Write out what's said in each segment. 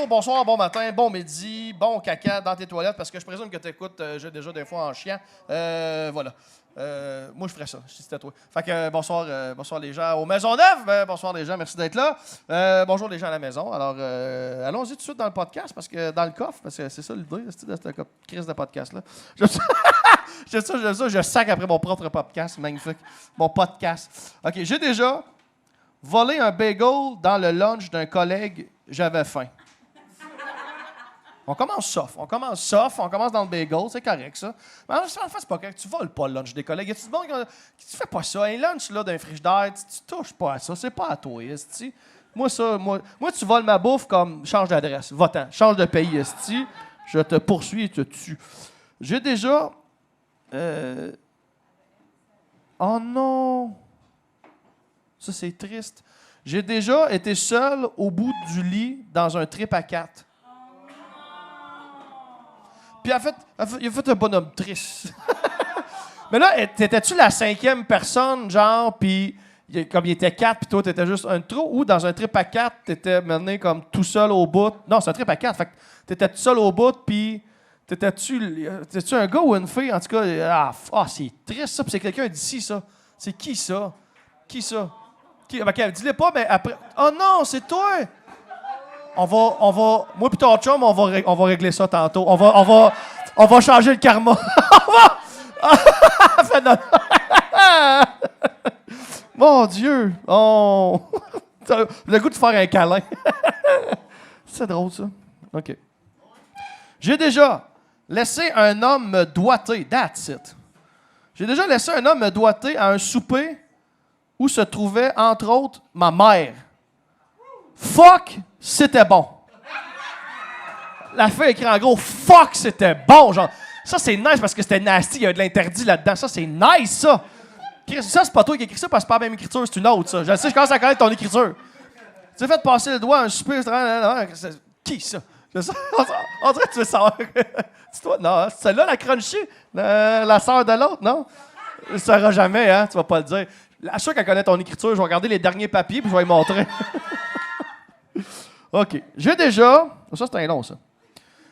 bonjour, bon matin, bon midi, bon caca dans tes toilettes, parce que je présume que tu écoutes déjà des fois en chiant. Voilà. Moi, je ferais ça, si c'était toi. Fait que bonsoir les gens aux Maisonneuves. Bonsoir les gens, merci d'être là. Bonjour les gens à la maison. Alors, allons-y tout de suite dans le podcast, parce que dans le coffre, parce que c'est ça l'idée de cette crise de podcast-là. Je sac après mon propre podcast, magnifique. Mon podcast. OK, j'ai déjà volé un bagel dans le lunch d'un collègue, j'avais faim. On commence soft, on commence dans le bagel, c'est correct, ça. Mais en fait, c'est pas correct, tu voles pas le lunch des collègues. Y a-tu du monde qui fais pas ça? Un lunch là, d'un frigidaire, tu touches pas à ça, c'est pas à toi, esti. Moi, tu voles ma bouffe comme change d'adresse, va-t'en, change de pays, esti. Je te poursuis et te tue. J'ai déjà... Oh non! Ça, c'est triste. J'ai déjà été seul au bout du lit dans un trip à 4. Puis il a fait un bonhomme triste. Mais là, t'étais-tu la 5e personne, genre, puis comme il était 4, puis toi, t'étais juste un trou, ou dans un trip à 4, t'étais mené comme tout seul au bout? Non, c'est un trip à 4, fait que t'étais tout seul au bout, puis t'étais-tu un gars ou une fille? En tout cas, c'est triste, ça, puis c'est quelqu'un d'ici, ça. C'est qui, ça? Qui, ça? OK, dis-le pas, mais après... Oh non, c'est toi! On va... Moi pis ton chum, on va régler ça tantôt. On va changer le karma. Mon Dieu! Le goût de faire un câlin. C'est drôle, ça. OK. J'ai déjà laissé un homme me doiter. That's it. J'ai déjà laissé un homme me doiter à un souper où se trouvait, entre autres, ma mère. Fuck, c'était bon. La fille écrit en gros, fuck, c'était bon. Genre, ça, c'est nice parce que c'était nasty. Il y a de l'interdit là-dedans. Ça, c'est nice, ça. Ça, c'est pas toi qui écris ça parce que c'est pas la même écriture, c'est une autre, ça. Je sais, je commence à connaître ton écriture. Tu as fait passer le doigt à un super. Qui, ça? On dirait que tu veux savoir. C'est toi? Non, c'est celle-là, la crunchy? La sœur de l'autre, non? Tu ne sauras jamais, hein? Tu vas pas le dire. À chaque fois qu'elle connaît ton écriture, je vais regarder les derniers papiers puis je vais lui montrer. OK. J'ai déjà... Ça, c'est un long, ça.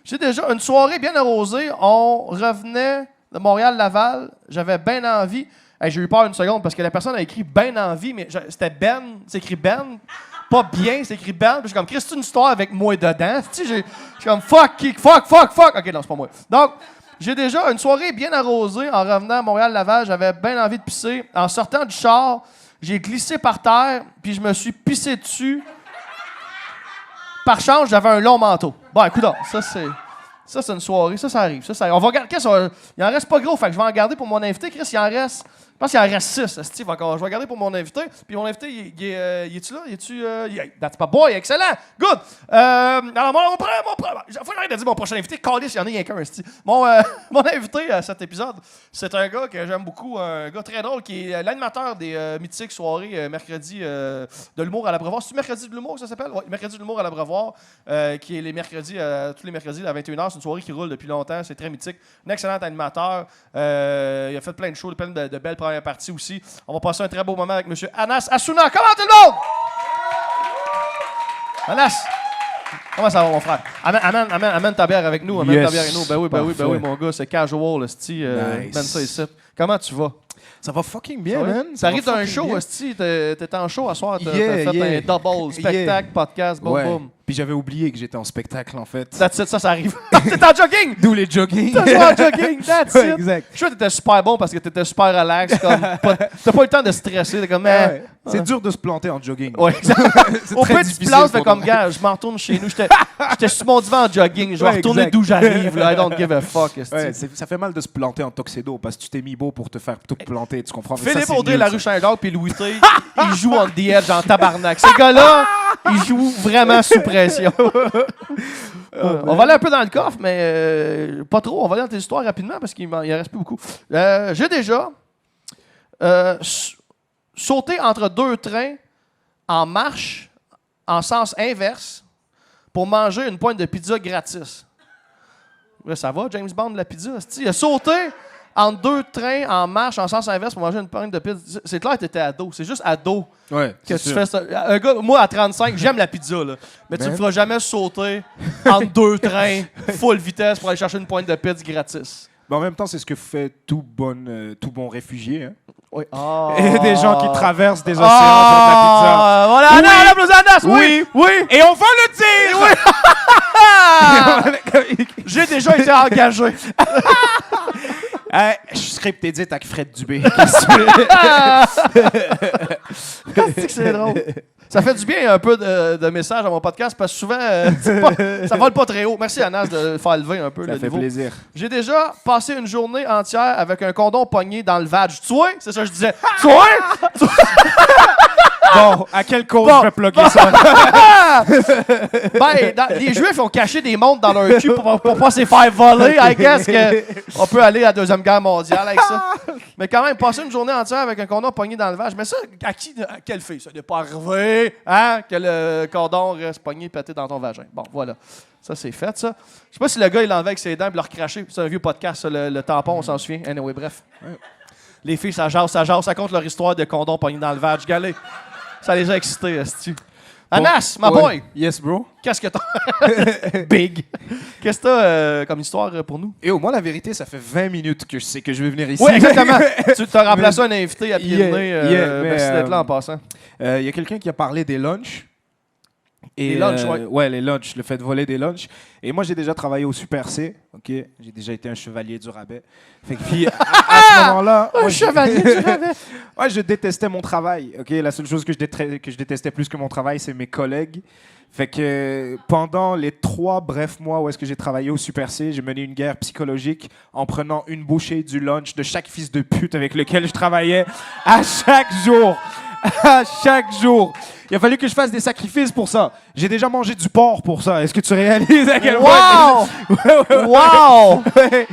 J'ai déjà une soirée bien arrosée. On revenait de Montréal-Laval. J'avais bien envie. Hey, j'ai eu peur une seconde parce que la personne a écrit bien envie, mais c'était Ben. C'est écrit Ben. Pas bien, c'est écrit Ben. Puis je suis comme, Chris, c'est une histoire avec moi dedans. Je suis comme, fuck. OK, non, c'est pas moi. Donc, j'ai déjà une soirée bien arrosée en revenant à Montréal-Laval. J'avais bien envie de pisser. En sortant du char, j'ai glissé par terre, puis je me suis pissé dessus. Par chance, j'avais un long manteau. Bon, écoute, ça, c'est une soirée. Ça arrive. On va regarder. Il en reste pas gros, fait que je vais en garder pour mon invité. Chris, il en reste... Je pense qu'il en reste 6. Je vais garder pour mon invité. Puis mon invité, il est-tu là? That's my boy. Excellent. Good. Alors, mon faut arrêter de dire mon prochain invité. Calice, il y en a rien qu'un. Mon invité à cet épisode, c'est un gars que j'aime beaucoup. Un gars très drôle qui est l'animateur des mythiques soirées mercredi de l'humour à l'Abreuvoir. C'est-tu mercredi de l'humour, ça s'appelle? Oui, mercredi de l'humour à l'Abreuvoir, qui est tous les mercredis à 21h. C'est une soirée qui roule depuis longtemps. C'est très mythique. Un excellent animateur. Il a fait plein de shows, plein de belles première partie aussi. On va passer un très beau moment avec M. Anas Assouna. Comment tout le monde? Anas, comment ça va, mon frère? Amène ta bière avec nous. Amène ta bière avec nous. Ben oui, mon gars, c'est casual, esti. Nice. Mène ça ici. Comment tu vas? Ça va fucking bien, man. Ça arrive d'un show, esti. T'étais en show à soir. T'as fait un double spectacle, podcast, boum. Puis j'avais oublié que j'étais en spectacle, en fait. That's it, ça arrive. T'étais en jogging! D'où les jogging. T'es en jogging, that's it. Exact. Je suis sûr que t'étais super bon parce que t'étais super relax. T'as pas eu le temps de stresser. T'es comme, C'est dur de se planter en jogging. Ouais, exact. Au fait, tu te plantes, fait comme, gars, je m'en retourne chez nous. J'étais sur mon divan en jogging. Je vais retourner d'où j'arrive. I don't give a fuck. Ça fait mal de se planter en tuxedo parce que tu t'es mis beau pour te faire tout planter. Tu comprends? Philippe Audrey, la rue Saint-Jacques, puis Louis T, ils jouent on the edge en tabarnak. Ces gars-là, ils jouent vraiment sous pression. On va aller un peu dans le coffre, mais pas trop. On va aller dans tes histoires rapidement parce qu'il en reste plus beaucoup. J'ai déjà sauté entre deux trains en marche, en sens inverse, pour manger une pointe de pizza gratis. Là, ça va, James Bond, la pizza? Il a sauté entre 2 trains en marche en sens inverse pour manger une pointe de pizza. C'est clair que t'étais ado. C'est juste ado Ouais, que c'est tu sûr. fais ça. Un gars, moi, à 35, j'aime la pizza, là. Mais tu me feras jamais sauter entre 2 trains, full vitesse pour aller chercher une pointe de pizza gratis. Mais en même temps, c'est ce que fait tout bon réfugié. Hein. Oui. Ah. Et des gens qui traversent des océans pour de la Voilà, Oui. Anna, l'applaudissement, Anas, oui. Oui. pizza. Et on va le dire! Ah! J'ai déjà été engagé. Je suis scripté avec Fred Dubé. Qu'est-ce que tu veux? C'est que c'est drôle. Ça fait du bien un peu de messages à mon podcast parce que souvent, ça vole pas très haut. Merci, Anas, de faire lever un peu Ça le fait niveau. plaisir. J'ai déjà passé une journée entière avec un condom pogné dans le vag. Tu vois? C'est ça que je disais. Tu vois? Bon, à quel cause Bon. je vais plugger ça? Les Juifs ont caché des montres dans leur cul pour pas se faire voler. I guess qu'on peut aller à la Deuxième Guerre mondiale avec ça. Mais quand même, passer une journée entière avec un condom pogné dans le vag. Mais ça, à quelle fille? Ça n'est pas arrivé, hein? Que le condom reste pogné pété dans ton vagin. Bon, voilà. Ça, c'est fait, ça. Je sais pas si le gars, il l'enlevait avec ses dents et le recraché. C'est un vieux podcast, ça, le tampon, on s'en souvient. Anyway, bref. Les filles, ça jase, ça compte leur histoire de condom pogné dans le vag. Galé. Ça les a excités, esti. Anas, ma boy, Yes, bro. qu'est-ce que t'as? Big. Qu'est-ce que t'as comme histoire pour nous? Et au moins, la vérité, ça fait 20 minutes que je sais que je vais venir ici. Oui, exactement. Tu t'as remplacé un invité à pied de nez. mais, Merci d'être là en passant. Il y a quelqu'un qui a parlé des lunchs. Et, Les lunchs, ouais. Ouais, les lunchs, le fait de voler des lunchs. Et moi, j'ai déjà travaillé au Super C, OK? J'ai déjà été un chevalier du rabais. Fait que puis, à ce moment-là... moi, chevalier du rabais. Ouais, je détestais mon travail, OK? La seule chose que je détestais plus que mon travail, c'est mes collègues. Fait que pendant les 3 brefs mois où est-ce que j'ai travaillé au Super C, j'ai mené une guerre psychologique en prenant une bouchée du lunch de chaque fils de pute avec lequel je travaillais à chaque jour. À chaque jour. Il a fallu que je fasse des sacrifices pour ça. J'ai déjà mangé du porc pour ça. Est-ce que tu réalises à quel point... Wow! Wow! Ouais.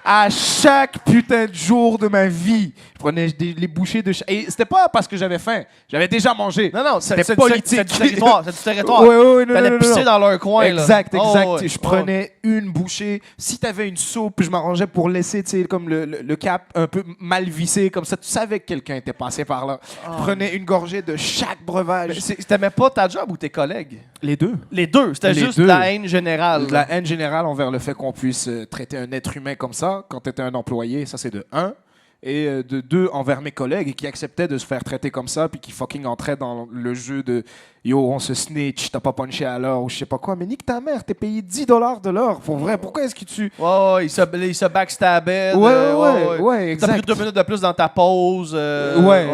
À chaque putain de jour de ma vie, je prenais les bouchées de... Et c'était pas parce que j'avais faim. J'avais déjà mangé. Non, c'était politique. C'est du territoire. C'est du territoire. Ouais, non, T'allais non, pisser non. dans leur coin. Exact, là. exact. Oh, ouais. Je prenais une bouchée. Si t'avais une soupe, je m'arrangeais pour laisser, tu sais, comme le cap un peu mal vissé, comme ça. Tu savais que quelqu'un était passé par là. Je prenais une gorgée de chaque breuvage. T'aimais pas ta job ou tes collègues? Les deux. Les deux. C'était Les juste deux. de la haine générale. De la haine générale envers le fait qu'on puisse traiter un être humain comme ça quand tu étais un employé, ça c'est de 1. Et de 2, envers mes collègues qui acceptaient de se faire traiter comme ça puis qui fucking entraient dans le jeu de yo, on se snitch, t'as pas punché à l'heure ou je sais pas quoi. Mais nique ta mère, t'es payé $10 de l'heure. Pour vrai, pourquoi est-ce que tu. Ouais, il se backstabait. Ouais, T'as pris exact. 2 minutes de plus dans ta pause. Ouais.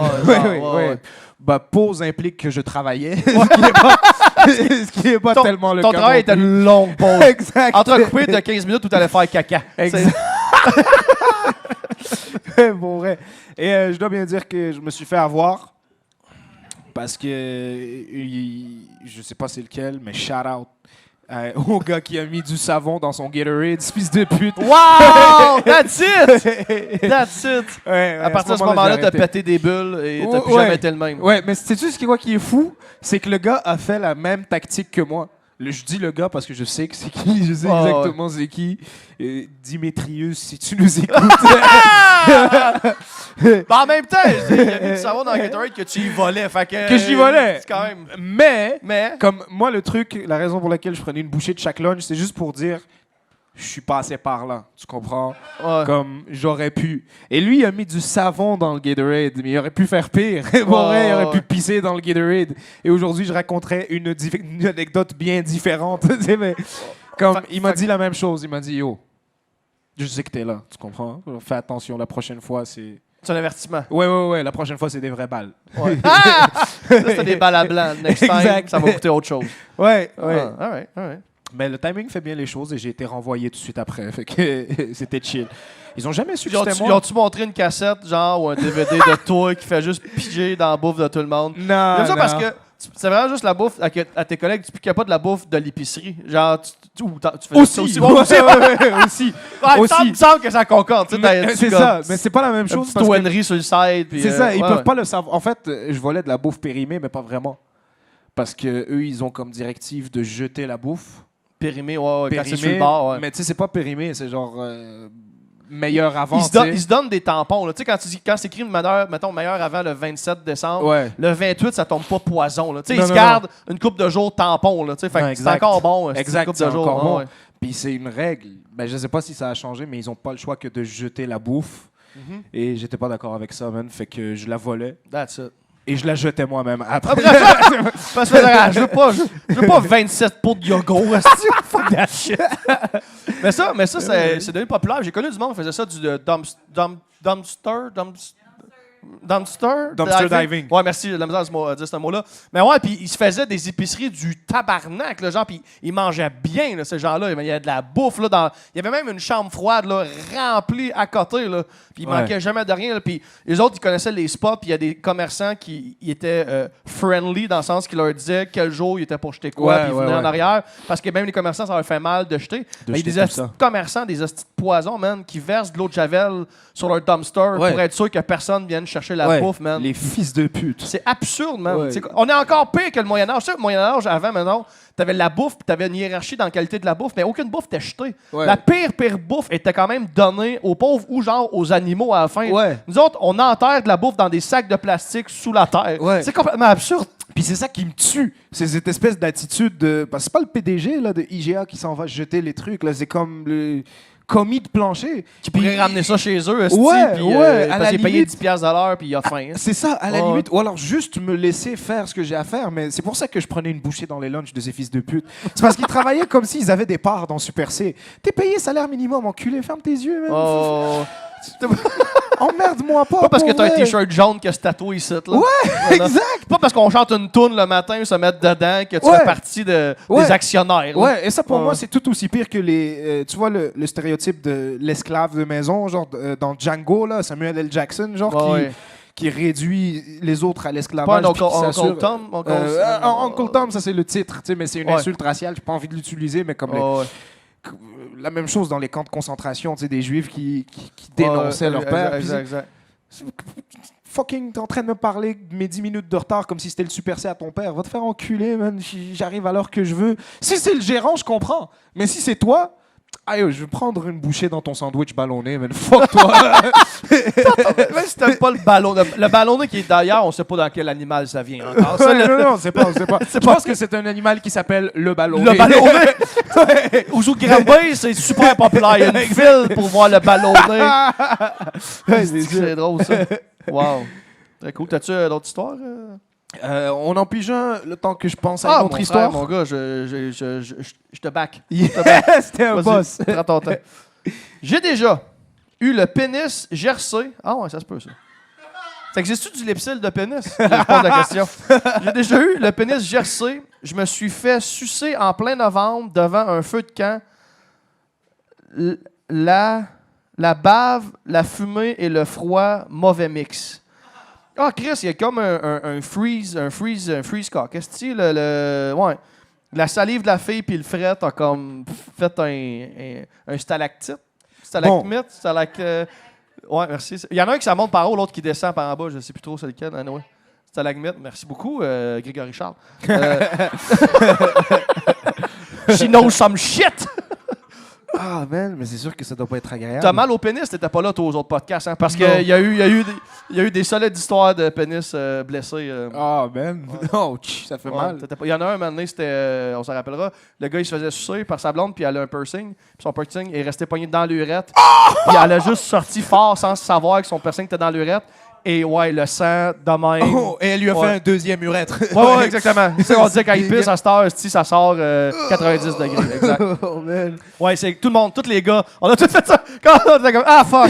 Bah, pause implique que je travaillais. Ce qui est pas tellement le cas. Ton travail non était plus. une longue pause. Exact. Entrecoupé de 15 minutes où t'allais faire caca. Exact. Bon, vrai. Et je dois bien dire que je me suis fait avoir parce que je sais pas c'est lequel, mais shout out au gars qui a mis du savon dans son Gatorade, fils de pute. Wow! That's it! That's it! Ouais, À partir de ce moment-là, j'ai t'as arrêté. pété des bulles et t'as plus Ouais. jamais été le même. Ouais, mais sais-tu ce qui est fou? C'est que le gars a fait la même tactique que moi. Je dis le gars parce que je sais que c'est qui, je sais exactement c'est qui. Dimitrius, si tu nous écoutes. En même temps, il y a du savon dans Gatorade que tu y volais. Fait Que j'y volais. C'est quand même... Mais, comme moi, le truc, la raison pour laquelle je prenais une bouchée de chaque lunch, c'est juste pour dire, je suis passé par là, tu comprends? Ouais. Comme j'aurais pu. Et lui, il a mis du savon dans le Gatorade, mais il aurait pu faire pire. Pour vrai, il aurait pu pisser dans le Gatorade. Et aujourd'hui, je raconterais une anecdote bien différente. Tu sais, mais comme il m'a dit la même chose, il m'a dit, yo, je sais que t'es là, tu comprends? Fais attention, la prochaine fois, c'est... C'est un avertissement. Ouais, la prochaine fois, c'est des vraies balles. Ouais. Ah! Ça, c'était des balles à blanc. Next time, Exact. ça va coûter autre chose. Ouais. Ah, all right. Mais le timing fait bien les choses et j'ai été renvoyé tout de suite après. Fait que c'était chill. Ils ont jamais su que c'était Ils moi. ont-tu montré une cassette, genre, ou un DVD de toi qui fait juste piger dans la bouffe de tout le monde? Non, J'aime ça non. parce que c'est vraiment juste la bouffe à tes collègues. Tu piquais pas de la bouffe de l'épicerie. Genre, tu fais ça aussi. Ouais, aussi. Aussi. Il me semble que ça concorde. Tu sais, Mais c'est ça, mais c'est pas la même Une chose. petite Parce que douanerie sur le side. puis, c'est ça, ils ouais, peuvent ouais. pas le savoir. En fait, je volais de la bouffe périmée, mais pas vraiment. Parce que eux, ils ont comme directive de jeter la bouffe. Périmé, ouais, quand c'est Périmée, sur le bord, ouais. mais tu sais, c'est pas périmé, c'est genre meilleur avant. Ils se donnent des tampons. Là. Tu sais, quand c'est écrit mettons, meilleur avant le 27 décembre, Ouais. le 28, ça tombe pas poison. Là. Tu sais, Non, ils se non, gardent une couple de jours tampon. Là, tu sais, fait Non, que c'est exact. encore bon. Exact, une couple c'est de jours. encore bon. Ouais. Puis c'est une règle. Ben, je sais pas si ça a changé, mais ils ont pas le choix que de jeter la bouffe. Mhm. Et j'étais pas d'accord avec ça, man. Fait que je la volais. That's it. Et je la jetais moi-même après. Parce que je veux pas 27 pots de yogourt. esti. Fuck that shit. mais ça c'est devenu populaire. J'ai connu du monde qui faisait ça du dumpster diving. Ouais, merci, la misère de dire ce mot-là. Mais ouais, puis ils se faisaient des épiceries du tabarnak, là, genre, puis ils mangeaient bien, là, ces gens-là. Il y avait de la bouffe, là, il y avait même une chambre froide, là, remplie à côté, là, puis il manquait jamais de rien, là, puis les autres, ils connaissaient les spots, puis il y a des commerçants qui ils étaient friendly, dans le sens qu'ils leur disaient quel jour ils étaient pour jeter quoi, puis ils venaient en arrière, parce que même les commerçants, ça leur fait mal de jeter. Mais il y a des commerçants, des hosties de poison, man, qui versent de l'eau de javel sur leur dumpster pour être sûr que personne vienne chercher la bouffe, man. Les fils de pute. C'est absurde, man. On est encore pire que le Moyen-Âge. Tu sais, le Moyen-Âge, avant, maintenant, t'avais de la bouffe, puis t'avais une hiérarchie dans la qualité de la bouffe, mais aucune bouffe t'était jetée. La pire bouffe était quand même donnée aux pauvres ou genre aux animaux à la fin. Nous autres, on enterre de la bouffe dans des sacs de plastique sous la terre. C'est complètement absurde. Puis c'est ça qui me tue, c'est cette espèce d'attitude de... Parce que c'est pas le PDG là, de IGA qui s'en va jeter les trucs, là, c'est comme le commis de plancher. Qui pourrait ramener ça chez eux, esti, parce qu'il payait 10$ à l'heure, puis il a faim. C'est ça, à la limite. Ou alors juste me laisser faire ce que j'ai à faire, mais c'est pour ça que je prenais une bouchée dans les lunchs de ces fils de pute. C'est parce qu'ils travaillaient comme s'ils avaient des parts dans Super C. T'es payé salaire minimum, enculé, ferme tes yeux, man. Emmerde-moi pas. Pas parce que t'as un t-shirt jaune que c'est tatoué ici. Là. Ouais, exact. Pas parce qu'on chante une toune le matin, se mettre dedans, que tu fais partie des actionnaires. Là. Ouais, et ça pour moi, c'est tout aussi pire que les. Tu vois, le stéréotype de l'esclave de maison, genre dans Django, là, Samuel L. Jackson, genre qui réduit les autres à l'esclavage. Pas Uncle Tom? Uncle Tom, ça c'est le titre, mais c'est une insulte raciale, j'ai pas envie de l'utiliser, mais comme la même chose dans les camps de concentration, des juifs qui dénonçaient leur père. Exact. Fucking, t'es en train de me parler de mes 10 minutes de retard comme si c'était le Super C à ton père. Va te faire enculer, man. J'arrive à l'heure que je veux. Si c'est le gérant, je comprends. Mais si c'est toi, aïe, je vais prendre une bouchée dans ton sandwich ballonné, man. Fuck toi. Même si t'aimes pas le ballon. Le ballonné qui est d'ailleurs, on sait pas dans quel animal ça vient encore. Non, c'est pas. Je pense que c'est un animal qui s'appelle le ballonné. Le ballonné. Aux Granby, c'est super populaire. Il y a une file pour voir le ballonné. C'est drôle, ça. Wow. Très cool. T'as-tu d'autres histoires? On en pige un le temps que je pense à une autre histoire. Mon gars, je te back. C'était un boss. Prends ton temps. J'ai déjà eu le pénis gercé. Ah ouais, ça se peut, ça. Ça existe-tu du lipsil de pénis? Je pose la question. J'ai déjà eu le pénis gercé. Je me suis fait sucer en plein novembre devant un feu de camp. La bave, la fumée et le froid, mauvais mix. Ah, Chris, il y a comme un freeze cock. Qu'est-ce que ouais. La salive de la fille puis le fret a comme fait un stalactite. Stalagmite, ouais, merci. Il y en a un qui ça monte par haut, l'autre qui descend par en bas. Je sais plus trop c'est lequel. Anyway. Stalagmite. Merci beaucoup, Grégory Charles. She knows some shit! Ah, man, mais c'est sûr que ça doit pas être agréable. T'as mal au pénis, t'étais pas là, toi, aux autres podcasts, hein? Parce qu'il y a eu des solides histoires de pénis blessés. Ah, man. Oh, ça fait mal. Il y en a un, un moment donné, c'était, on s'en rappellera, le gars, il se faisait sucer par sa blonde, puis elle a un piercing, puis son piercing est resté pogné dans l'urette. Puis elle a juste sorti fort sans savoir que son piercing était dans l'urette. Et ouais, le sang de même. Oh, et elle lui a fait un deuxième urètre. Ouais, exactement. Tu sais, on disait quand il pisse à cette heure, ça sort 90 degrés. Exact. Oh, man. Ouais, c'est tout le monde, tous les gars, on a tous fait ça. Quand on était comme, ah, fuck.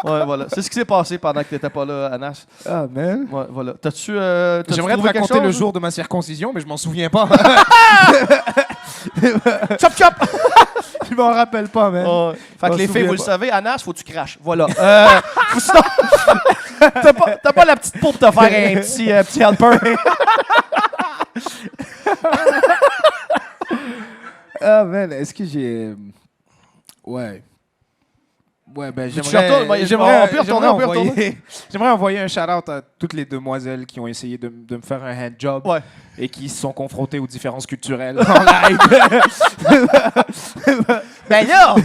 Ouais, voilà. C'est ce qui s'est passé pendant que t'étais pas là, Anas. Ah, man. Ouais, voilà. T'as-tu J'aimerais te raconter le jour de ma circoncision, mais je m'en souviens pas. Chop, chop! Je m'en rappelle pas, man. Fait que les filles, vous le savez, Anas, faut que tu craches. Voilà. Sinon, t'as pas la petite peau pour te faire un petit helper. Ah, man, est-ce que j'ai... Ouais. Ouais, ben Tu retournes, moi, on peut retourner, on peut j'aimerais envoyer un shout-out à toutes les demoiselles qui ont essayé de me faire un handjob Ouais. et qui se sont confrontées aux différences culturelles en live. Ben là!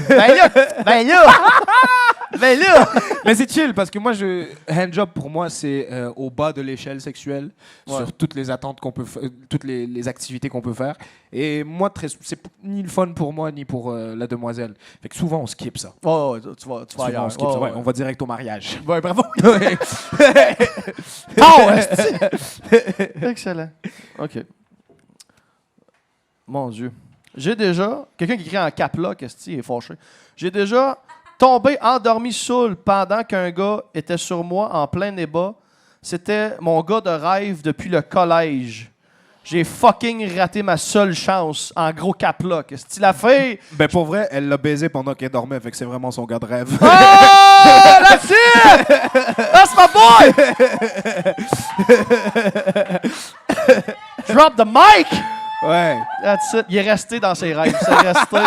Mais c'est chill parce que moi, handjob pour moi, c'est au bas de l'échelle sexuelle sur toutes les attentes qu'on peut toutes les activités qu'on peut faire. Et moi, c'est ni le fun pour moi ni pour la demoiselle. Fait que souvent, on skip ça. Oh, tu vas Souvent, ailleurs. on skip ça. Ouais, on va direct au mariage. Ouais, bravo. Ouais. Oh, excellent. OK. Mon Dieu. J'ai déjà... Quelqu'un qui écrit en cap-lock, esti, est fâché. J'ai déjà tombé endormi saoul pendant qu'un gars était sur moi en plein débat. C'était mon gars de rêve depuis le collège. J'ai fucking raté ma seule chance. En gros cap-lock. Esti, la fille... Ben pour vrai, elle l'a baisé pendant qu'elle dormait, fait que c'est vraiment son gars de rêve. Oh! That's it! That's my boy! Drop the mic! Ouais. That's it. Il est resté dans ses rêves. C'est resté.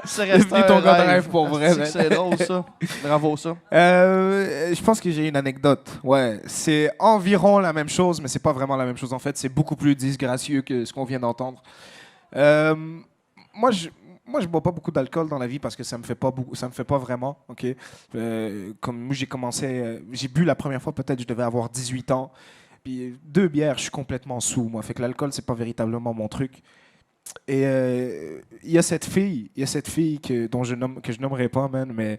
C'est resté. devenu ton gars de rêve pour vrai, man. C'est drôle, ça. Bravo, ça. Je pense que j'ai une anecdote. Ouais, c'est environ la même chose, mais c'est pas vraiment la même chose en fait. C'est beaucoup plus disgracieux que ce qu'on vient d'entendre. Moi, je bois pas beaucoup d'alcool dans la vie parce que ça me fait pas vraiment, ok. Comme moi, j'ai bu la première fois, peut-être je devais avoir 18 ans. Puis 2 bières, je suis complètement saoul, moi. Fait que l'alcool, c'est pas véritablement mon truc. Et il y a cette fille que je nommerai pas, man, mais...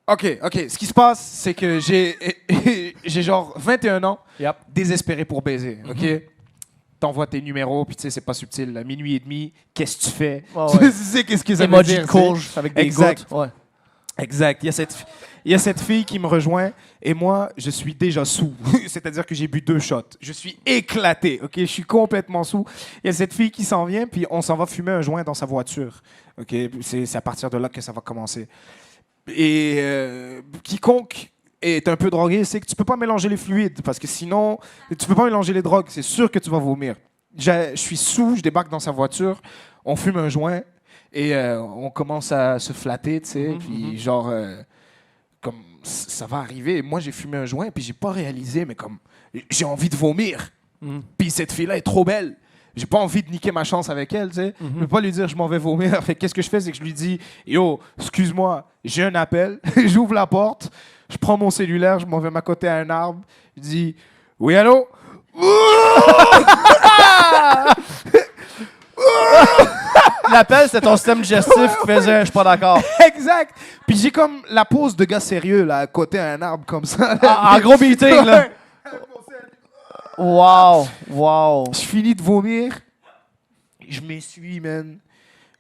OK. Ce qui se passe, c'est que j'ai genre 21 ans, Yep. désespéré pour baiser, OK? T'envoies tes numéros, puis tu sais, c'est pas subtil. À minuit et demi, qu'est-ce que tu fais? Oh, Tu ouais. sais qu'est-ce que ça veut Emoji dire? de courge avec des Exact. gouttes. Ouais. Exact. Il y a cette fille qui me rejoint et moi, je suis déjà sous. C'est-à-dire que j'ai bu 2 shots. Je suis éclaté, OK? Je suis complètement sous. Il y a cette fille qui s'en vient, puis on s'en va fumer un joint dans sa voiture, OK? C'est à partir de là que ça va commencer. Et quiconque est un peu drogué sait que tu peux pas mélanger les fluides parce que sinon, tu peux pas mélanger les drogues. C'est sûr que tu vas vomir. Je suis sous, je débarque dans sa voiture, on fume un joint et on commence à se flatter, tu sais, puis genre... comme ça va arriver. Moi, j'ai fumé un joint, puis j'ai pas réalisé, mais comme j'ai envie de vomir. Puis cette fille-là est trop belle. J'ai pas envie de niquer ma chance avec elle, tu sais. Je peux pas lui dire je m'en vais vomir. Fait qu'est-ce que je fais, c'est que je lui dis yo, excuse-moi, j'ai un appel. J'ouvre la porte, je prends mon cellulaire, je m'en vais m'accoter à un arbre. Je dis oui, allô. L'appel, c'était ton système digestif qui faisait « je suis pas d'accord Exact. Puis j'ai comme la pose de gars sérieux là, à côté à un arbre comme ça. ». En gros meeting, là. Wow. Je finis de vomir. Je m'essuie, man.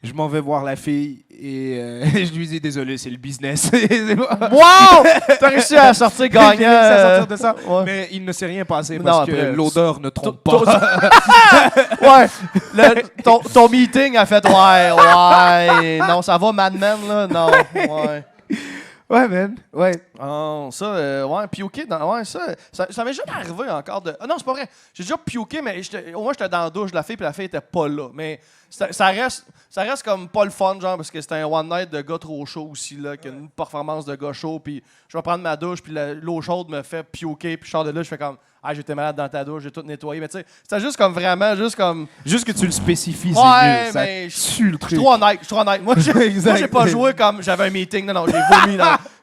Je m'en vais voir la fille et je lui dis désolé, c'est le business. Wow! T'as réussi à sortir gagnant. J'ai réussi à sortir de ça. Ouais. Mais il ne s'est rien passé Non, parce que après, l'odeur ne trompe pas. Ouais. Ton meeting a fait ouais. Non, ça va, Mad Men, là? Non. Ouais. Ouais, man. Ouais. Oh, ça, ouais, pioquer dans. Ouais, ça m'est jamais arrivé encore de. Ah non, c'est pas vrai. J'ai déjà pioqué, mais au moins j'étais dans la douche de la fille, puis la fille était pas là. Mais ça reste comme pas le fun, genre, parce que c'était un one night de gars trop chaud aussi, là, qui a une performance de gars chaud, puis je vais prendre ma douche, puis l'eau chaude me fait pioquer, puis je sors de là, je fais comme. Ah, j'étais malade dans ta douche, j'ai tout nettoyé. Mais tu sais, c'était juste comme vraiment, juste que tu le spécifies, c'est ouais, mieux. Ça mais tue le je suis truc. trop honnête. Moi, j'ai pas joué comme j'avais un meeting. Non,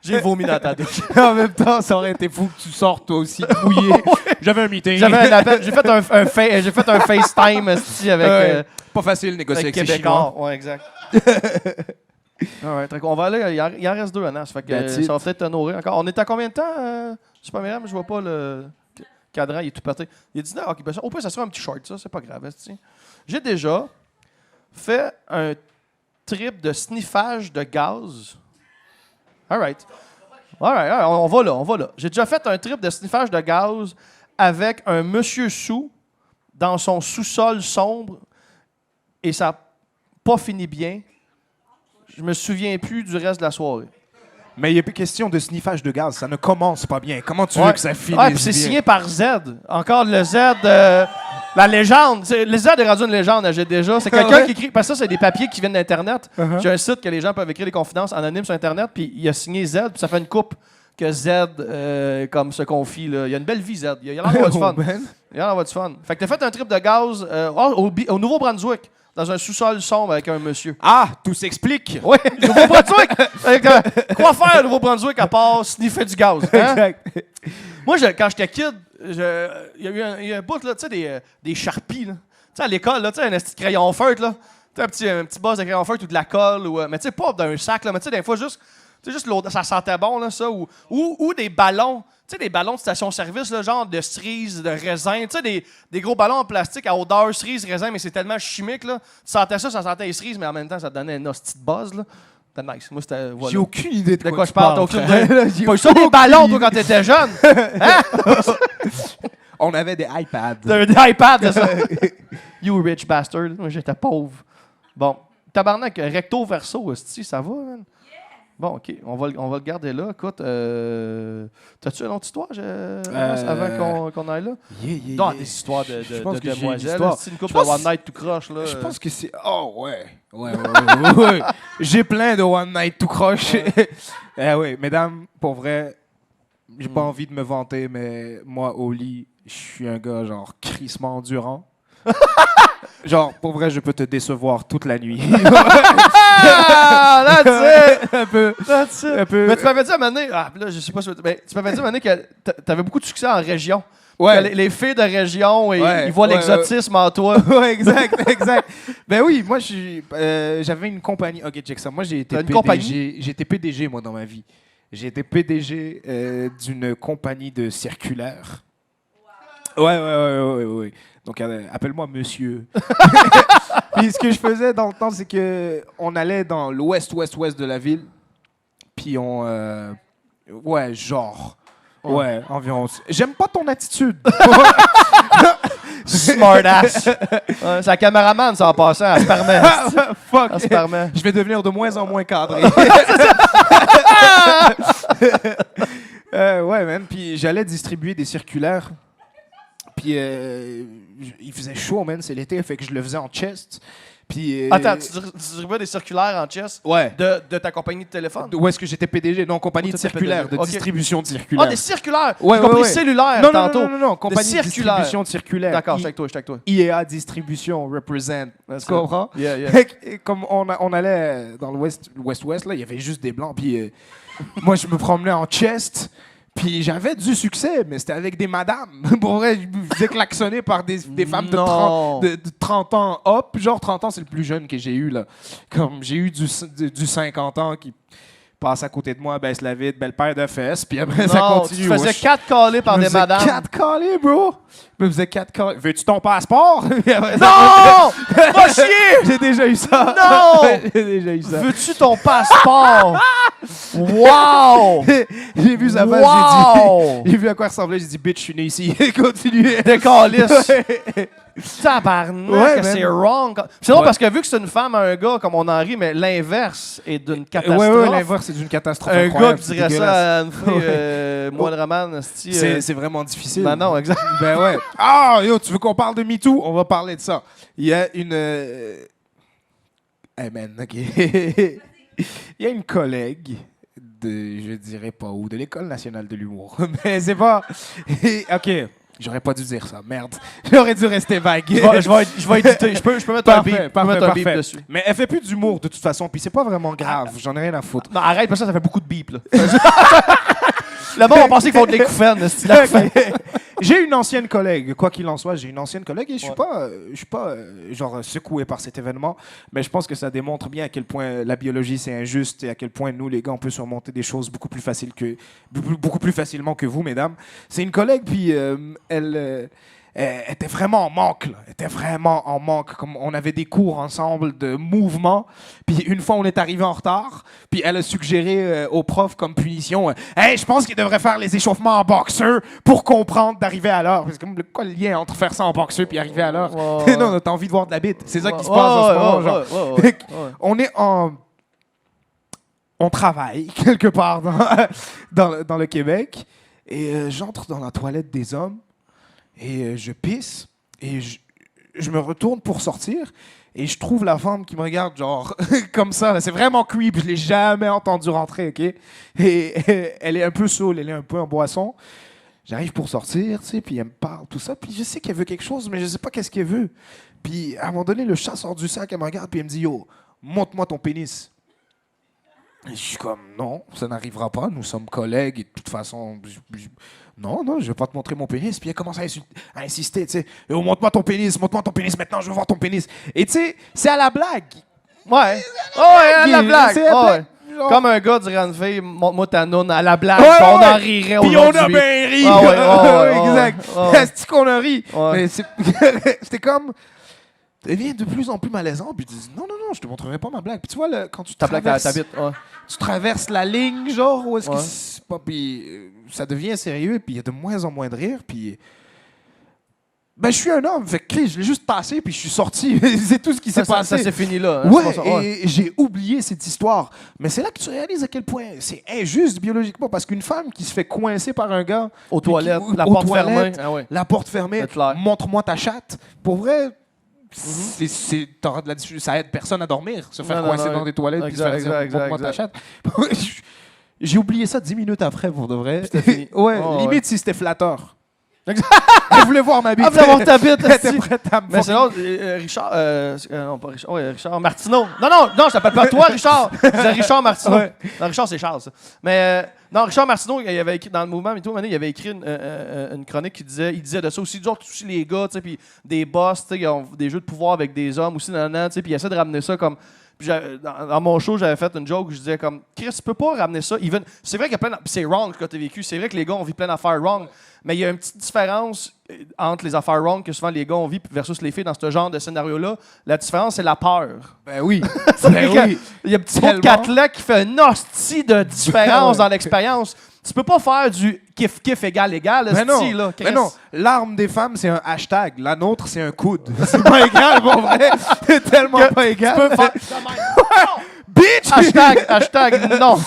j'ai vomi dans ta douche. En même temps, ça aurait été fou que tu sortes toi aussi mouillé. J'avais un meeting. J'avais un appel. J'ai fait un FaceTime esti, avec pas facile de négocier avec ces Québécois. Chinois. Ouais, exact. Alright, on va aller. Il en reste 2, Anas. Fait que ça va peut-être te nourrir encore. On est à combien de temps, Super Myriam? Je vois pas le cadran, il est tout pété. Il est 19. Ok, ben au pire, ça sera un petit short, ça. C'est pas grave. Esti. J'ai déjà fait un trip de sniffage de gaz. Alright, on va là. J'ai déjà fait un trip de sniffage de gaz avec un monsieur sous dans son sous-sol sombre et ça n'a pas fini bien. Je me souviens plus du reste de la soirée. Mais il n'y a plus question de sniffage de gaz. Ça ne commence pas bien. Comment tu veux que ça finisse Ouais, puis c'est bien? signé par Z. Encore le Z, la légende. Le Z est rendu une légende, j'ai déjà. C'est quelqu'un Ouais. qui écrit. Parce que ça, c'est des papiers qui viennent d'Internet. Uh-huh. J'ai un site que les gens peuvent écrire des confidences anonymes sur Internet, puis il a signé Z, puis ça fait une coupe que Z comme se confie. Là. Il a une belle vie, Z. Il a l'air d'avoir du fun. Oh, man. Il a l'air d'avoir du fun. Fait que t'as fait un trip de gaz au Nouveau-Brunswick, dans un sous-sol sombre avec un monsieur. Ah, tout s'explique. Oui, Nouveau-Brunswick! Quoi faire au Nouveau-Brunswick à part sniffer du gaz? Hein? Exact. Moi, quand j'étais kid, il y a eu un bout, là, tu sais, des Sharpies. Là. Tu sais, à l'école, là, tu sais, un petit crayon feutre, là. Tu sais, un petit boss de crayon feutre ou de la colle, mais tu sais, pas d'un sac, là, mais tu sais, des fois, juste l'odeur, ça sentait bon, là, ça, ou des ballons. Tu sais, des ballons de station-service, là, genre de cerise, de raisin. Tu sais, des gros ballons en plastique à odeur cerise, raisin, mais c'est tellement chimique, là. Tu sentais ça sentait les cerises, mais en même temps, ça te donnait une hostie de buzz, là. C'était nice. Moi, c'était. Voilà. J'ai aucune idée de quoi tu je parle. parles, Aucune frère. idée. J'ai Pas eu ça des aucune ballons, idée. toi, quand t'étais jeune. Hein? On avait des iPads. T'avais des iPads, de ça. You rich bastard. Moi, j'étais pauvre. Bon. Tabarnak, recto verso, hostie, ça va, man? Bon, OK. On va le garder là. Écoute, t'as-tu une autre histoire avant qu'on aille là? Non, des histoires Je pense que j'ai une demoiselles. histoire. C'est une couple Je pense- de One Night tout croche, là. Je pense que c'est... Oh, ouais. Ouais. J'ai plein de One Night tout croche. Eh oui, mesdames, pour vrai, j'ai pas envie de me vanter, mais moi, au lit, je suis un gars, genre, crissement endurant. Genre, pour vrai, je peux te décevoir toute la nuit. Ah! That's it! Un peu. That's it! Un peu. Mais tu m'avais dit à un moment donné... Ah, là, je sais pas si... Mais tu m'avais dit à un moment donné que t'avais beaucoup de succès en région. Ouais. Que les filles de région, Ouais, ils voient ouais, l'exotisme en toi. Ouais, exact. Ben oui, moi, j'avais une compagnie. Ok, check ça. Moi, j'ai été T'as une PDG. compagnie? J'ai été PDG, moi, dans ma vie. J'ai été PDG d'une compagnie de circulaires. Ouais. Donc, appelle-moi monsieur. Puis, ce que je faisais dans le temps, c'est que on allait dans l'ouest de la ville. Puis, ouais, genre... Ouais, environ. J'aime pas ton attitude. Smart ass. C'est la caméraman, ça, en passant. Elle se permet. Fuck. Elle se permet. Je vais devenir de moins en moins cadré. Ouais, man. Puis j'allais distribuer des circulaires. Puis il faisait chaud, man. C'est l'été, fait que je le faisais en chest. Puis, Attends, tu distribuais des circulaires en chess Ouais. de ta compagnie de téléphone? Où est-ce que j'étais PDG? Non, compagnie Où de t'étais circulaires, PDG? de Ok. distribution de circulaires. Ah, des circulaires! Ouais, J'ai compris ouais. cellulaire Non, tantôt. non, compagnie de circulaires. distribution de circulaires. D'accord, je suis avec toi. IEA Distribution represent. That's Tu comprends? it. Yeah. Fait que, comme on allait dans l'ouest, là, il y avait juste des blancs. Puis moi, je me promenais en chest. Puis j'avais du succès, mais c'était avec des madames. Pour vrai, je me faisais klaxonner par des femmes de Non. 30 ans up. Genre 30 ans, c'est le plus jeune que j'ai eu, là. Comme j'ai eu du 50 ans qui passe à côté de moi, baisse la vitre, belle paire de fesses. Puis après, ça Non, continue. tu faisais Wesh. 4 calés par Je me des faisais madames. 4 calés, bro. Je me faisais 4 calés. Veux-tu ton passeport? Non! Va chier! J'ai déjà eu ça. Non! J'ai déjà eu ça. Veux-tu ton passeport? Wow! J'ai vu sa face, Wow! j'ai vu à quoi il ressemblait, j'ai dit bitch, je suis né ici. Continue. Des calices. Tabarnak, Ouais, que man. c'est wrong. C'est drôle Ouais. parce que vu que c'est une femme, un gars, comme on en rit, mais l'inverse est d'une catastrophe. Ouais, l'inverse, c'est d'une catastrophe. Un gars incroyable, qui c'est dirait dégueulasse. ça à une fille moindrement, C'est vraiment difficile. Ben non, exact. Ben ouais. Ah, yo, tu veux qu'on parle de MeToo? On va parler de ça. Il y a une... Hey man, OK. Il y a une collègue de, je dirais pas où, de l'École nationale de l'humour. Mais c'est pas... OK, j'aurais pas dû dire ça, merde. J'aurais dû rester vague. Je vais éditer. Je peux mettre un beep. Je peux mettre un beep parfait. dessus. Mais elle fait plus d'humour de toute façon, puis c'est pas vraiment grave. J'en ai rien à foutre. Non, arrête, parce que ça fait beaucoup de beep, là. Le monde va penser qu'ils font de l'écouffaine, style acouphène. J'ai une ancienne collègue, quoi qu'il en soit, j'ai une ancienne collègue et je suis pas genre secoué par cet événement, mais je pense que ça démontre bien à quel point la biologie c'est injuste et à quel point nous les gars on peut surmonter des choses beaucoup plus facilement que vous, mesdames. C'est une collègue puis elle était vraiment en manque, là. Elle était vraiment en manque. Comme on avait des cours ensemble de mouvement, puis une fois on est arrivé en retard, puis elle a suggéré au prof comme punition, hey, je pense qu'il devrait faire les échauffements en boxeur pour comprendre d'arriver à l'heure. Parce que comme quoi le lien entre faire ça en boxeur puis arriver à l'heure? Ouais. Non, t'as envie de voir de la bite. C'est ça qui se passe en ce moment, genre. On est on travaille quelque part dans le Québec. Et j'entre dans la toilette des hommes et je pisse. Et je me retourne pour sortir. Et je trouve la femme qui me regarde, genre, comme ça. C'est vraiment creep. Je l'ai jamais entendu rentrer, OK? Et elle est un peu saoule, elle est un peu en boisson. J'arrive pour sortir, tu sais, puis elle me parle, tout ça. Puis je sais qu'elle veut quelque chose, mais je sais pas qu'est-ce qu'elle veut. Puis à un moment donné, le chat sort du sac, elle me regarde, puis elle me dit, yo, montre-moi ton pénis. Et je suis comme, non, ça n'arrivera pas, nous sommes collègues, et de toute façon, non, je vais pas te montrer mon pénis. Puis elle commence à insister, tu sais, yo, montre-moi ton pénis maintenant, je veux voir ton pénis. Et tu sais, c'est à la blague. Ouais. Oh, ouais, à la blague. C'est à la Oh, blague. ouais. Genre- Comme un gars dirait à une fille, montre-moi ta noune à la blague, Ouais, puis on ouais. en rirait Puis on aujourd'hui. a bien ri. Ah ouais, ouais, exact. ouais, ouais. C'est qu'on a ri. Ouais. Mais c'était comme... Ça devient de plus en plus malaisant. Puis tu dis, non, je te montrerai pas ma blague. Puis tu vois, quand tu Ta blague à traverses, ta bite, ouais. tu traverses la ligne, genre, où est-ce que Ouais. c'est pas... Puis ça devient sérieux, puis il y a de moins en moins de rire, puis... Ben, je suis un homme, fait que je l'ai juste passé, puis je suis sorti. C'est tout ce qui s'est passé. Ça s'est fini là. Hein, Ouais, c'est pas ça, ouais. et j'ai oublié cette histoire. Mais c'est là que tu réalises à quel point c'est injuste biologiquement, parce qu'une femme qui se fait coincer par un gars... Aux puis toilettes, qui- la aux porte toilettes, fermée. Ah ouais. la porte fermée, C'est clair. montre-moi ta chatte. Pour vrai, Mhm. t'auras de la difficulté. Ça aide personne à dormir, se faire Non, non, coincer non, dans des toilettes puis se faire exact, dire montre-moi ta exact. chatte. J'ai oublié ça 10 minutes après, pour de vrai. C'était fini. Ouais, Oh, limite ouais. si c'était flatteur. Elle voulait voir ma bite. Ah, vous avoir ta bite, Elle était esti. prête à me Mais c'est fucking- l'autre, Richard. Non, pas Richard. Ouais, Richard Martineau. Non, je t'appelle pas toi, Richard. C'est Richard Martineau. Ouais. Non, Richard, c'est Charles, ça. Mais non, Richard Martineau, il avait écrit dans le mouvement, il avait écrit une chronique qui disait, il disait de ça aussi, genre, aussi les gars, tu sais, puis des boss, tu sais, qui ont des jeux de pouvoir avec des hommes aussi, tu sais, puis il essaie de ramener ça comme. Puis dans mon show, j'avais fait une joke où je disais comme Chris, tu peux pas ramener ça. C'est vrai qu'il y a plein c'est wrong que tu as vécu. C'est vrai que les gars ont vécu plein d'affaires wrong. Mais il y a une petite différence entre les affaires wrong que souvent les gars ont vécu versus les filles dans ce genre de scénario-là. La différence, c'est la peur. Ben oui. C'est Ben vrai oui. Il y a un petit Tellement. bout de Cadillac qui fait une hostie de différence Ouais. dans l'expérience. Tu peux pas faire du kiff-kiff égal, Mais non, hostie, là, Chris. mais non, l'arme des femmes, c'est un hashtag. La nôtre, c'est un coude. C'est pas égal, pour vrai. C'est tellement Que pas égal. Tu peux faire. Bitch! Hashtag non.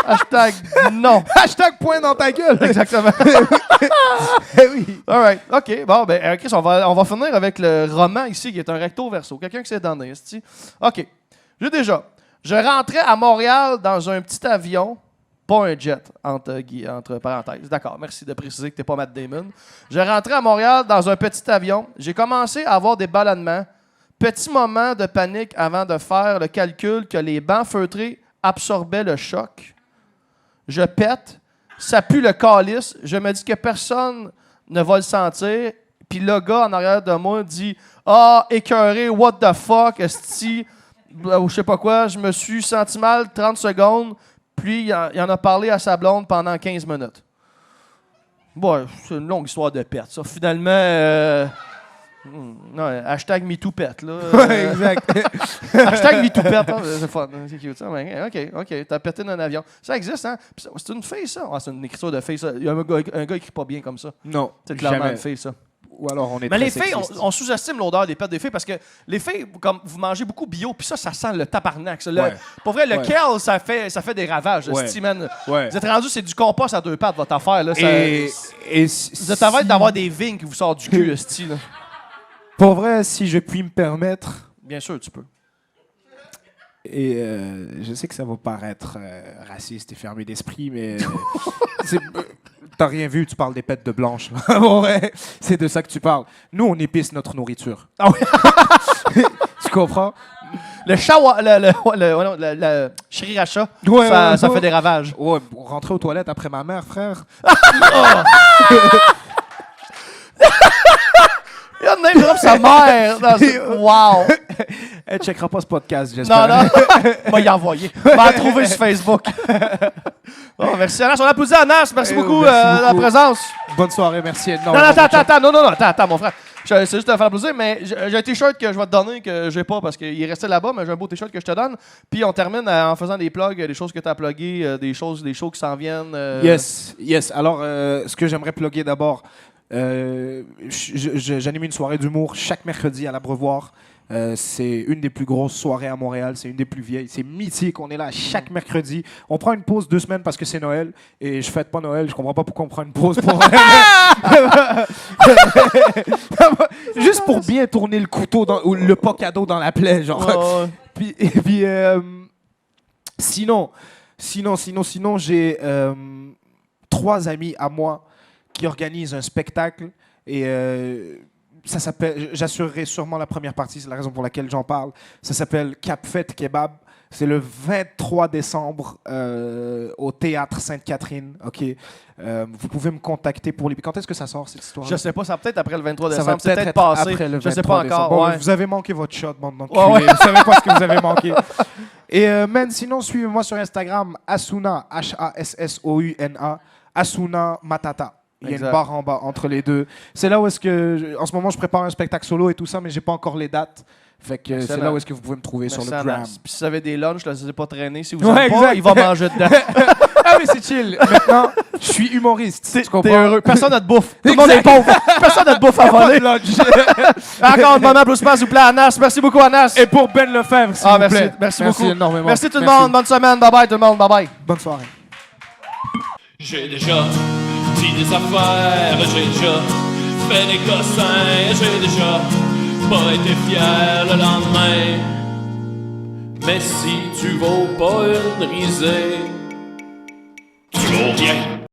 Hashtag non. Hashtag point dans ta gueule. Exactement. Eh oui. All right. OK. Bon, ben, Chris, on va finir avec le roman ici, qui est un recto verso. Quelqu'un qui s'est donné, esti. OK. Je rentrais à Montréal dans un petit avion, pas un jet, entre parenthèses. D'accord, merci de préciser que t'es pas Matt Damon. Je rentrais à Montréal dans un petit avion. J'ai commencé à avoir des ballonnements. Petit moment de panique avant de faire le calcul que les bancs feutrés absorbaient le choc. Je pète. Ça pue le calice. Je me dis que personne ne va le sentir. Puis le gars en arrière de moi dit « Ah, écœuré, what the fuck, esti? » Ou je sais pas quoi. Je me suis senti mal 30 secondes. Puis il en a parlé à sa blonde pendant 15 minutes. Bon, c'est une longue histoire de pète, ça. Finalement... non, hashtag MeTooPet, là. Ouais, exact. Hashtag MeTooPet, hein, c'est fun, hein, c'est cute ça. Mais, OK, t'as pété dans un avion. Ça existe, hein? Puis c'est une fille, ça? Ah, c'est une écriture de fille, ça. Il y a un gars écrit pas bien comme ça. Non, C'est clairement jamais. une fille, ça. Ou alors on est Mais très les filles, sexiste. on sous-estime l'odeur des pets des filles parce que les filles, comme vous mangez beaucoup bio, puis ça sent le tabarnak. Ça. Ouais. Pour vrai, le Ouais. kale, ça fait des ravages. Ouais. esti, man. Ouais. Vous êtes rendu, c'est du compost à deux pattes, votre affaire. Là, ça- Et vous êtes en train d'avoir des vignes qui vous sortent du cul, esti, là. Pour vrai, si je puis me permettre, Bien sûr, tu peux. et je sais que ça va paraître raciste et fermé d'esprit, mais c'est- t'as rien vu, tu parles des pètes de blanches. Pour vrai, c'est de ça que tu parles. Nous, on épice notre nourriture. Ah oui. Tu comprends? Le shawa, le sriracha, Ouais, ça ouais. fait des ravages. Ouais, pour rentrer aux toilettes après ma mère, frère. Il a name drop sa mère. Wow. Elle checkera pas ce podcast, j'espère. Non, non. M'a y envoyé. M'a trouvé sur Facebook. Oh, merci Anas. On applaudit Anas. Merci Eh, beaucoup merci de la beaucoup. présence. Bonne soirée, merci Non, énormément. attends. Non, attends, mon frère. C'est juste de faire plaisir, mais j'ai un t-shirt que je vais te donner que j'ai pas parce qu'il est resté là-bas, mais j'ai un beau t-shirt que je te donne. Puis on termine en faisant des plugs, des choses que tu as pluguées, des shows qui s'en viennent. Yes. Alors, ce que j'aimerais plugger d'abord, j'anime une soirée d'humour chaque mercredi à l'Abreuvoir. C'est une des plus grosses soirées à Montréal. C'est une des plus vieilles. C'est mythique. On est là chaque mercredi. On prend une pause 2 semaines parce que c'est Noël. Et je fête pas Noël. Je comprends pas pourquoi on prend une pause pour... Juste pour bien tourner le couteau ou le pas cadeau dans la plaie, genre. Puis sinon, j'ai 3 amis à moi qui organisent un spectacle et ça s'appelle, j'assurerai sûrement la première partie, c'est la raison pour laquelle j'en parle. Ça s'appelle Cap Fête Kebab. C'est le 23 décembre au Théâtre Sainte-Catherine. Ok, vous pouvez me contacter pour les... Quand est-ce que ça sort, cette histoire? Je sais pas, ça va peut-être après le 23 Ça décembre. va C'est peut-être être passé. après le 23 je sais pas décembre. encore. Bon, Ouais. vous avez manqué votre shot, bande d'enculés. Vous savez pas ce que vous avez manqué. Et sinon, suivez-moi sur Instagram, Asuna, H-A-S-S-O-U-N-A, Asuna Matata. Il y a une barre en bas entre les deux. C'est là où est-ce que... En ce moment, je prépare un spectacle solo et tout ça, mais j'ai pas encore les dates. Fait que c'est là où est-ce que vous pouvez me trouver sur le gram. Puis si vous avez des lunchs, là, laissez pas traîner. Si vous Ouais, aimez pas, il va manger dedans. Ah mais c'est chill. Maintenant, je suis humoriste. Tu comprends? T'es heureux. Personne n'a de bouffe. Tout le monde est pauvre. Personne n'a de bouffe à voler. Encore un moment applaudissement, s'il vous plaît, Anas. Merci beaucoup, Anas. Et pour Ben Lefebvre, s'il vous plaît. Merci beaucoup. Énormément. Merci tout le monde. Bonne semaine. Bye bye tout le monde. Bye bye. Bonne soirée. J'ai déjà dit des affaires, j'ai déjà fait des cossins, j'ai déjà pas été fier le lendemain. Mais si tu vaux pas une risée, tu vaux rien.